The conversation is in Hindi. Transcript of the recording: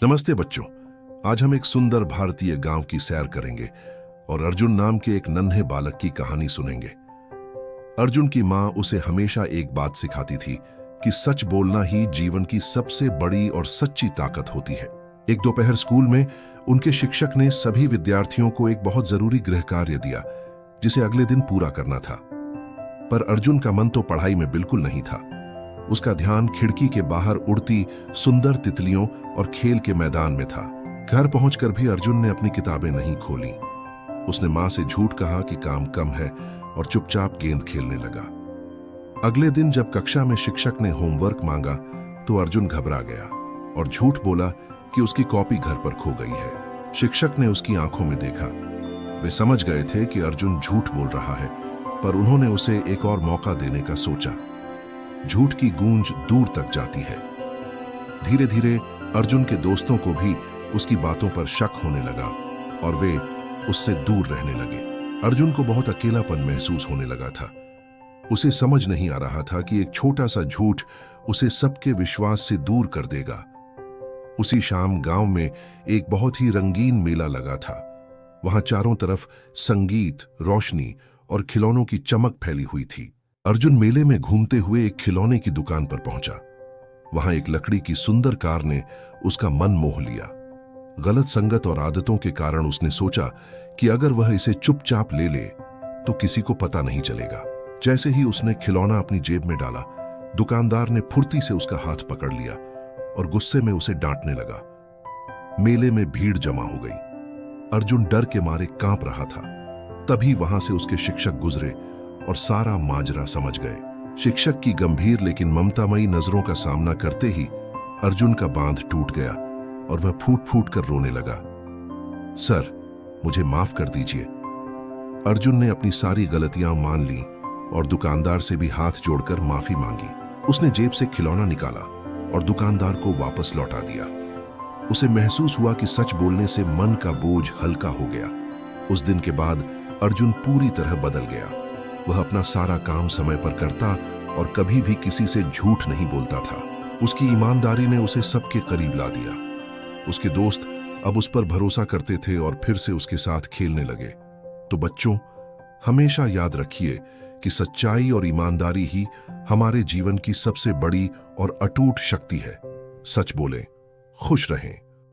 नमस्ते बच्चों। आज हम एक सुंदर भारतीय गांव की सैर करेंगे और अर्जुन नाम के एक नन्हे बालक की कहानी सुनेंगे। अर्जुन की मां उसे हमेशा एक बात सिखाती थी कि सच बोलना ही जीवन की सबसे बड़ी और सच्ची ताकत होती है। एक दोपहर स्कूल में उनके शिक्षक ने सभी विद्यार्थियों को एक बहुत जरूरी गृह कार्य दिया जिसे अगले दिन पूरा करना था। पर अर्जुन का मन तो पढ़ाई में बिल्कुल नहीं था। उसका ध्यान खिड़की के बाहर उड़ती सुंदर तितलियों और खेल के मैदान में था। घर पहुंचकर भी अर्जुन ने अपनी किताबें नहीं खोली। उसने मां से झूठ कहा कि काम कम है और चुपचाप गेंद खेलने लगा। अगले दिन जब कक्षा में शिक्षक ने होमवर्क मांगा तो अर्जुन घबरा गया और झूठ बोला कि उसकी कॉपी घर पर खो गई है। शिक्षक ने उसकी आंखों में देखा। वे समझ गए थे कि अर्जुन झूठ बोल रहा है, पर उन्होंने उसे एक और मौका देने का सोचा। झूठ की गूंज दूर तक जाती है। धीरे धीरे अर्जुन के दोस्तों को भी उसकी बातों पर शक होने लगा और वे उससे दूर रहने लगे। अर्जुन को बहुत अकेलापन महसूस होने लगा था। उसे समझ नहीं आ रहा था कि एक छोटा सा झूठ उसे सबके विश्वास से दूर कर देगा। उसी शाम गांव में एक बहुत ही रंगीन मेला लगा था। वहां चारों तरफ संगीत, रोशनी और खिलौनों की चमक फैली हुई थी। अर्जुन मेले में घूमते हुए एक खिलौने की दुकान पर पहुंचा। वहां एक लकड़ी की सुंदर कार ने उसका मन मोह लिया। गलत संगत और आदतों के कारण उसने सोचा कि अगर वह इसे चुपचाप ले ले तो किसी को पता नहीं चलेगा। जैसे ही उसने खिलौना अपनी जेब में डाला, दुकानदार ने फुर्ती से उसका हाथ पकड़ लिया और गुस्से में उसे डांटने लगा। मेले में भीड़ जमा हो गई। अर्जुन डर के मारे कांप रहा था। तभी वहां से उसके शिक्षक गुजरे और सारा माजरा समझ गए। शिक्षक की गंभीर लेकिन ममतामयी नजरों का सामना करते ही अर्जुन का बांध टूट गया और वह फूट फूट कर रोने लगा। सर, मुझे माफ कर दीजिए। अर्जुन ने अपनी सारी गलतियां मान ली और दुकानदार से भी हाथ जोड़कर माफी मांगी। उसने जेब से खिलौना निकाला और दुकानदार को वापस लौटा दिया। उसे महसूस हुआ कि सच बोलने से मन का बोझ हल्का हो गया। उस दिन के बाद अर्जुन पूरी तरह बदल गया। वह अपना सारा काम समय पर करता और कभी भी किसी से झूठ नहीं बोलता था। उसकी ईमानदारी ने उसे सबके करीब ला दिया। उसके दोस्त अब उस पर भरोसा करते थे और फिर से उसके साथ खेलने लगे। तो बच्चों, हमेशा याद रखिए कि सच्चाई और ईमानदारी ही हमारे जीवन की सबसे बड़ी और अटूट शक्ति है। सच बोलें, खुश रहें।